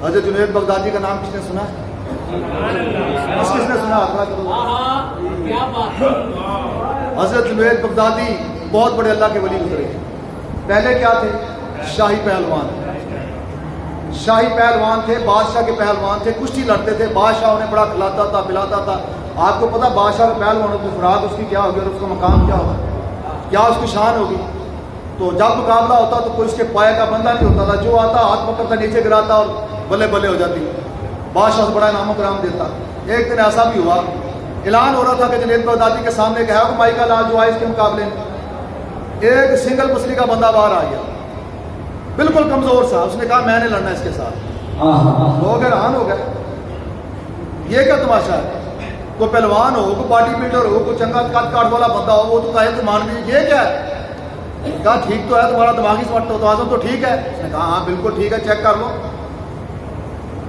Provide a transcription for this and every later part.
حضرت جنید بغدادی کا نام کس نے سنا ہے؟ کس نے سنا؟ حضرت جنید بغدادی بہت بڑے اللہ کے ولی گزرے. پہلے کیا تھے؟ شاہی پہلوان. شاہی پہلوان تھے، بادشاہ کے پہلوان تھے، کشتی لڑتے تھے، بادشاہ انہیں بڑا کھلاتا تھا پلاتا تھا. آپ کو پتا بادشاہ کا پہلوان کی خوراک اس کی کیا ہوگی اور اس کا مقام کیا ہوگا، کیا اس کی شان ہوگی. تو جب مقابلہ ہوتا تو کوئی اس کے پائے کا بندہ نہیں ہوتا تھا، جو آتا ہاتھ پکڑتا نیچے گراتا اور بلے بلے ہو جاتی. بادشاہ سے بڑا انعام و کرام دیتا. ایک دن ایسا بھی ہوا، اعلان ہو رہا تھا کہ جنید بغدادی کے سامنے کہ ہے مائی کا لال جو آئے اس کے مقابلے میں. ایک سنگل پسلی کا بندہ باہر آ گیا، بالکل کمزور سا. اس نے کہا میں نے لڑنا اس کے ساتھ. لوگ حیران ہو گئے، یہ کیا تماشا ہے؟ کوئی پہلوان ہو، کوئی باڈی بلڈر ہو، کوئی چنگا کٹ کاٹ والا بندہ ہو، وہ تو کہے تو مان لیجیے یہ کیا ہے. کہا ٹھیک تو ہے، تمہارا دماغی توازن تو ٹھیک ہے. اس نے کہا ہاں بالکل ٹھیک ہے، چیک کر لو.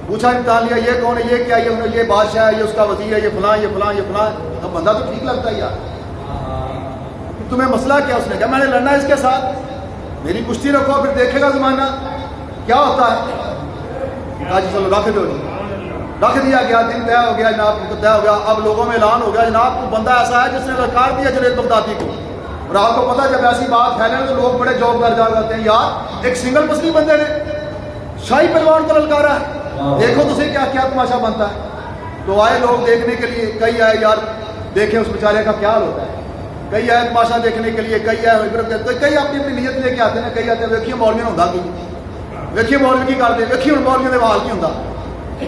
پوچھا امتحان لیا، یہ کون ہے، یہ کیا، یہ بادشاہ ہے، یہ اس کا وزیر ہے، یہ فلاں یہ فلاں یہ فلاں. اب بندہ تو ٹھیک لگتا ہے یار، تمہیں مسئلہ کیا؟ اس نے کہا میں نے لڑنا ہے اس کے ساتھ، میری کشتی رکھو پھر دیکھے گا زمانہ کیا ہوتا ہے. کہا جی چلو رکھ دو. جی رکھ دیا گیا، دن طے ہو گیا جناب، طے ہو گیا. اب لوگوں میں اعلان ہو گیا جناب کو بندہ ایسا ہے جس نے للکار دیا جنید بغدادی کو. اور آپ کو پتا جب ایسی بات پھیلے تو لوگ بڑے جوب کر جاتے ہیں، یار ایک سنگل پسلی بندے نے شاہی پہلوان کو للکارا ہے، دیکھو تو صحیح کیا کیا تماشا بنتا ہے. تو آئے لوگ دیکھنے کے لیے، کئی آئے یار دیکھیں اس بیچارے کا کیا حال ہوتا ہے. کئی آئے تماشا دیکھنے کے لیے، کئی آئے عبرت، کئی اپنی اپنی نیت لے کے آتے ہیں. کئی آتے ہیں ویکھیے مولوی نے ہوتا کی، ویکھیے مولوی کی کرتے، ویکھیے مولویوں نے حال کی ہوتا.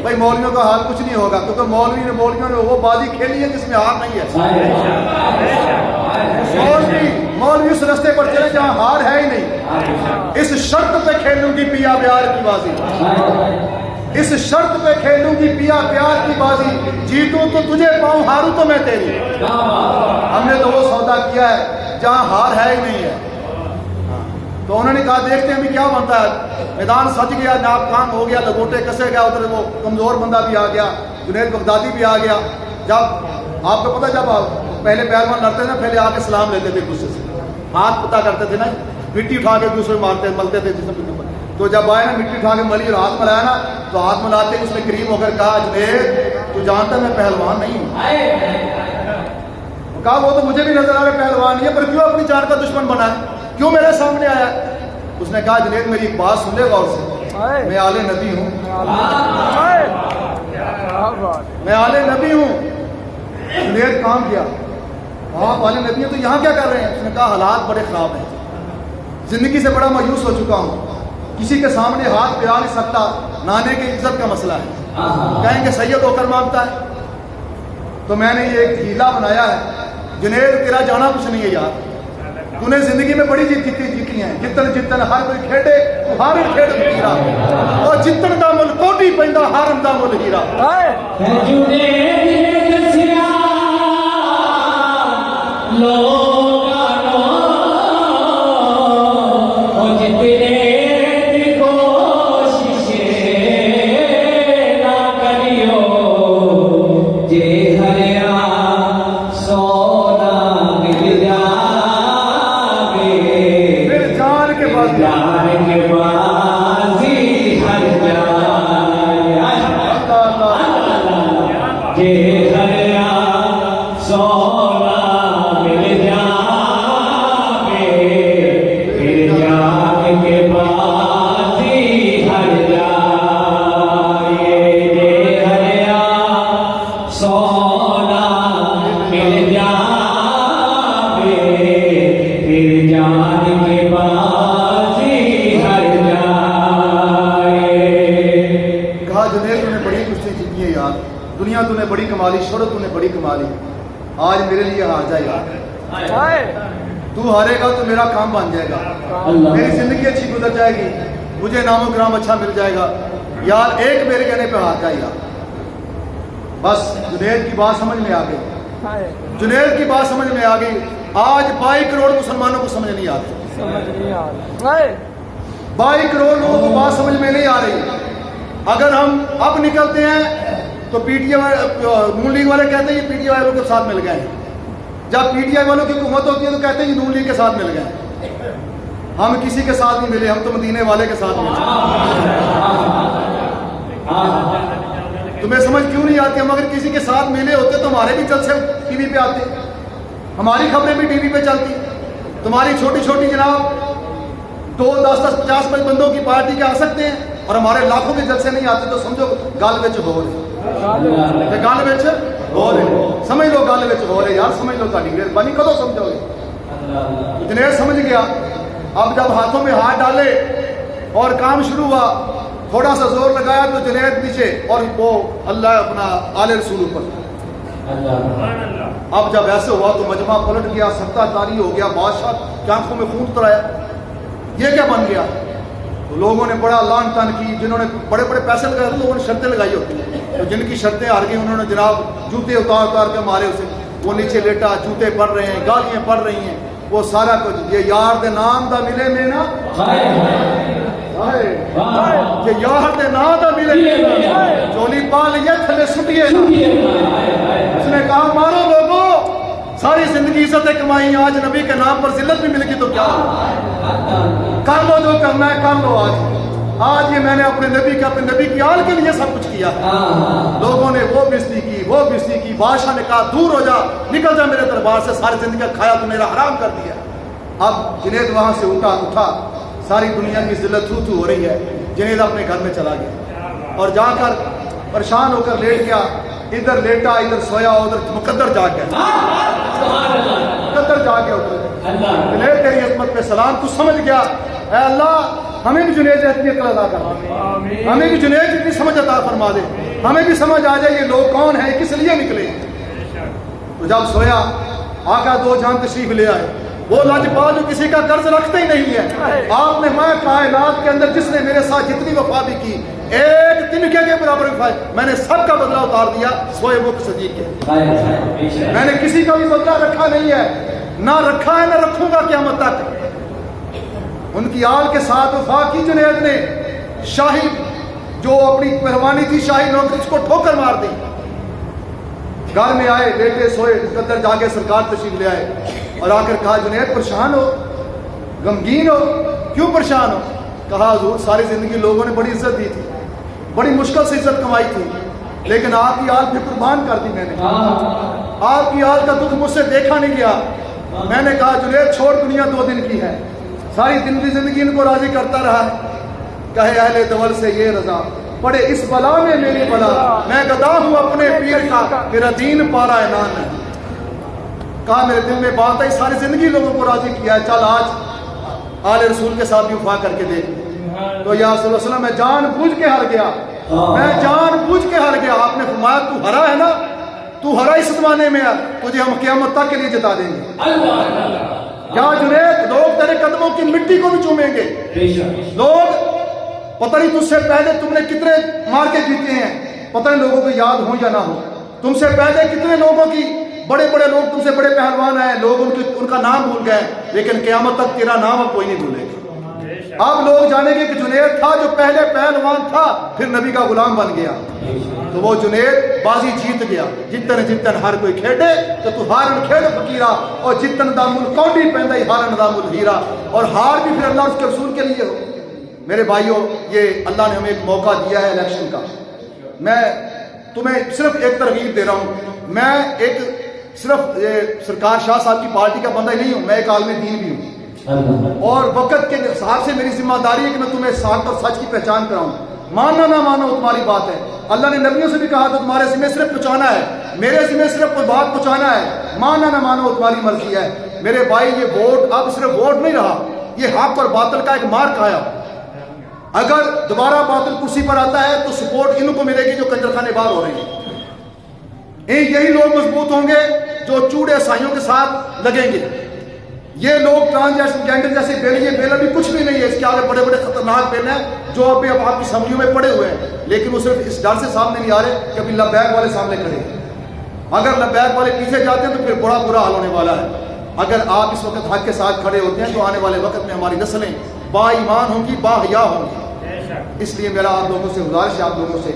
بھائی مولویوں کا حال کچھ نہیں ہوگا، کیونکہ مولویوں نے وہ بازی کھیلی ہے جس میں ہار نہیں ہے. مولوی اس رستے پر چلے جہاں ہار ہے ہی نہیں. اس شرط پہ کھیلوں گی پیا پیار کی بازی، اس شرط پہ کھیلوں گی پیا پیار کی بازی، جیتوں تو تجھے پاؤں ہاروں تو میں تیری. ہم نے تو وہ سودا کیا ہے جہاں ہار ہے ہی نہیں ہے. تو انہوں نے کہا دیکھتے ہیں بھی کیا بنتا ہے. میدان سج گیا، ناپ کام ہو گیا، لگوٹے کسے گیا. ادھر وہ کمزور بندہ بھی آ گیا، جنید بغدادی بھی آ گیا. جب آپ کو پتا جب پہلے پہلوان لڑتے تھے پہلے آ کے سلام لیتے تھے غصے سے، ہاتھ پتا کرتے تھے نا، مٹی اٹھا کے دوسرے مارتے ملتے تھے جسم کے اوپر. تو جب آئے نا مٹی اٹھا کے ملی اور ہاتھ ملایا نا تو ہاتھ ملاتے اس نے قریب ہو کر کہا جنید تو جانتا میں پہلوان نہیں ہوں. کہا وہ تو مجھے بھی نظر آ رہا پہلوان نہیں ہے، پر کیوں اپنی جان کا دشمن بنا ہے، کیوں میرے سامنے آیا. اس نے کہا جنید میری ایک بات سن لے غور سے، میں آل نبی ہوں، میں آل نبی ہوں. جنید کام کیا، آپ آل نبی ہیں تو یہاں کیا کر رہے ہیں؟ اس نے کہا حالات بڑے خراب ہیں، زندگی سے بڑا مایوس ہو چکا ہوں، کسی کے سامنے ہاتھ پھیلا نہیں سکتا، نانے کی عزت کا مسئلہ ہے، کہیں کہ سید ہو کر مانگتا ہے. تو میں نے یہ ایک ہیلا بنایا ہے. جنید تیرا جانا کچھ نہیں ہے یار، تو نے زندگی میں بڑی جیتی ہیں. جتن ہر کوئی کھیڈے ہر کھیڈ ہیرا، اور جتن دا مل کوٹی پیندا ہارن دا مل ہیرا. دنیا تو نے بڑی کمالی، شہرت تو نے بڑی کمالی، آج میرے لیے ہار جائے گا. تو ہارے گا تو میرا کام بن جائے گا، میری زندگی اچھی گزر جائے گی، مجھے نام و کرام اچھا مل جائے گا. یار ایک میرے کہنے پہ ہار جائے گا. بس جنید کی بات سمجھ میں آ گئی، جنید کی بات سمجھ میں آ گئی. آج 22 کروڑ مسلمانوں کو سمجھ نہیں آتی، 22 کروڑ لوگوں کو بات سمجھ میں نہیں آ رہی. اگر ہم اب نکلتے ہیں تو P T I known league والے کہتے ہیں یہ پی ٹی آئی والوں کے ساتھ مل گئے ہیں. جب پی ٹی آئی والوں کی حکومت ہوتی ہے تو کہتے ہیں یہ نون لیگ کے ساتھ مل گئے. ہم کسی کے ساتھ نہیں ملے، ہم تو مدینے والے کے ساتھ ملے. तुम्हें समझ क्यों नहीं आती? हम अगर किसी के साथ मिले होते तो हमारे भी जलसे टीवी पे आते, हमारी खबरें भी टीवी पे चलती। तुम्हारी छोटी छोटी जनाब 2, 10, 50 बंदों की पार्टी के आ सकते हैं और हमारे लाखों के जलसे नहीं आते, तो समझो गाल विच हो रहे, गाल विच हो रहे, समझ लो गाल विच हो रहे यार, समझ लो। ताड़ी मेहरबानी कदों समझोगे? जुनैद समझ गया। अब जब हाथों में हाथ डाले और काम शुरू हुआ, थोड़ा सा जोर लगाया तो जुनैद नीचे और वो अल्लाह अपना आले रसूल ऊपर। अब जब ऐसे हुआ तो मजमा पलट गया, सत्ता तारी हो गया, बादशाह की आंखों में खून उतराया। ये क्या बन गया? तो लोगों ने बड़ा लान तान की, जिन्होंने बड़े बड़े पैसे लगाए थे लोगों ने शर्तें लगाई होती हैं, तो जिनकी शर्तें हार गई उन्होंने जनाब जूते उतार उतार के मारे उसे। वो नीचे लेटा, जूते पड़ रहे हैं, गालियां पड़ रही हैं, वो सारा कुछ। ये यार दे नाम दा मिले में ना, ये यार दे नाम दा मिले में चोली पा लिया थले सुटिए ना। उसने कहा मारो लोगों, सारी जिंदगी इज्जतें कमाई, आज नबी के नाम पर जिल्लत भी मिलेगी तो क्या कर लो, जो करना है कर लो। आज ये मैंने अपने नबी की आल के लिए सब कुछ किया। लोगों ने वो बेइज्जती की, वो बेइज्जती की। बादशाह ने कहा दूर हो जा, निकल जा मेरे दरबार से, सारी जिंदगी का खाया तो मेरा हराम कर दिया। अब जुनैद वहां से उठा, सारी दुनिया की जिल्लत थू थू हो रही है। जुनैद अपने घर में चला गया और जाकर परेशान होकर लेट गया। इधर लेटा, इधर सोया, उधर मुकद्दर जाग गया, मुकद्दर जाग गया उधर। जुनैद तेरी अज़मत पे सलाम, तू समझ गया। ऐ अल्लाह हमें भी जुनैद जैसी अक्ल अता कर दे, हमें भी जुनैद जितनी समझ अता फरमा दे, हमें भी समझ आ जाए ये लोग कौन है, किस लिए निकले। तो जब सोया आका 2 जान तशरीफ ले आए। वो लाजपाल जो किसी का कर्ज रखते ही नहीं है। आपने मैं कायनात के अंदर जिसने मेरे साथ जितनी वफा भी की, एक तिनके के बराबर वफा, मैंने सबका बदला उतार दिया सोए मुख सदीक के। मैंने किसी का भी बदला रखा नहीं है, ना रखा है ना रखूंगा क़यामत तक। उनकी आल के साथ वफा की जुनैद ने। शाही जो अपनी मेहरबानी थी, शाही नौकरी, उसको ठोकर मार दी। घर में आए, लेटे सोए, मुकद्दर जाके सरकार तशरीफ ले आए और आकर कहा जुनैद परेशान हो, गमगीन हो, क्यों परेशान हो? कहा हुजूर सारी जिंदगी लोगों ने बड़ी इज्जत दी थी, बड़ी मुश्किल से इज्जत कमाई थी, लेकिन आपकी आल पे कुर्बान कर दी मैंने। आपकी आल का दुख मुझसे देखा नहीं गया। मैंने कहा जुनैद छोड़, दुनिया 2 दिन की है, सारी जिंदगी इनको राजी करता रहा। कहे अहले दवल से ये रजा, पड़े इस बला में मेरी बला, मैं गदा हूं अपने पीर का, मेरा दीन पारा ऐलान है। कहा मेरे दिल में बात आई, सारी जिंदगी लोगों को राजी किया है, चल आज आले रसूल के साथ भी वफा करके देख। तो या रसूल अल्लाह मैं जानबूझ के हार गया, मैं जानबूझ के हार गया। आपने फरमाया तू हरा है ना, तू हरा इस जमाने में है, तुझे हम क़यामत तक के लिए जिता देंगे। क्या जुनैद, लोग तेरे कदमों की मिट्टी को भी चूमेंगे। लोग पता नहीं तुझसे पहले तुमने कितने मार के जीते हैं, पता नहीं लोगों को याद हो या ना हो। तुमसे पहले कितने लोगों की, बड़े बड़े लोग तुमसे बड़े पहलवान हैं, लोग उनका नाम भूल गए, लेकिन क़यामत तक तेरा नाम अब कोई नहीं भूलेगा। अब लोग जानेंगे कि जुनैद था जो पहले पहलवान था, फिर नबी का गुलाम बन गया। तो वो जुनैद बाजी जीत गया। जितन जितन हर कोई खेडे तो तू हारन खेड फकीरा, और जितन दामुल कौडी पैंदा ही हारन दामुल हीरा। और हार भी फिर अल्लाह उसके रसूल के लिए हो। मेरे भाइयों, ये अल्लाह ने हमें एक मौका दिया है इलेक्शन का। मैं तुम्हें सिर्फ एक तरगीब दे रहा हूँ। मैं एक सिर्फ सरकार शाह साहब की पार्टी का बंदा ही नहीं हूँ, मैं एक आलम दीन भी हूँ। और वक्त के हिसाब से मेरी जिम्मेदारी है कि मैं तुम्हें साथ और सच की पहचान कराऊं। मानना ना मानो तुम्हारी बात है। अल्लाह ने नबियों से भी कहा तो तुम्हारे जिम्मे सिर्फ पहुंचाना है, मेरे जिम्मे सिर्फ कोई बात पहुंचाना है। मानना ना मानो तुम्हारी मर्जी है। मेरे भाई, ये वोट अब सिर्फ वोट नहीं रहा, ये हक और बातिल का एक मार्क आया। अगर दोबारा बातिल कुर्सी पर आता है तो सपोर्ट इनको मिलेगी जो कंजरखाने बाहर हो रहे हैं। यही लोग मजबूत होंगे जो चूड़े साइयों के साथ लगेंगे। ये लोग ट्रांसजेंडर जैसे बेल अभी कुछ भी नहीं है, इसके आगे बड़े बड़े खतरनाक बेल हैं जो अभी अब आपकी समझियों में पड़े हुए हैं, लेकिन वो सिर्फ इस डर से सामने नहीं आ रहे कि अभी लब्बैक वाले सामने खड़े। अगर लब्बैक वाले पीछे जाते हैं तो फिर बड़ा बुरा हाल होने वाला है। अगर आप इस वक्त हक के साथ खड़े होते हैं तो आने वाले वक्त में हमारी नस्लें बाईमान होंगी, बाहया होंगी। इसलिए मेरा आप लोगों से गुजारिश है, आप लोगों से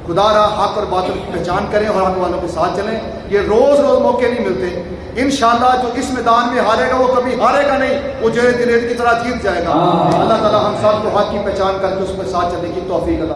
खुदा रहा हक और बातिल की पहचान करें और हक वालों के साथ चलें। ये रोज रोज मौके नहीं मिलते। इंशाअल्लाह जो इस मैदान में हारेगा वो कभी हारेगा नहीं, वो जय दिलेर की तरह जीत जाएगा। अल्लाह ताला हम सब को हक की पहचान करके उसके साथ चलने की तौफीक अता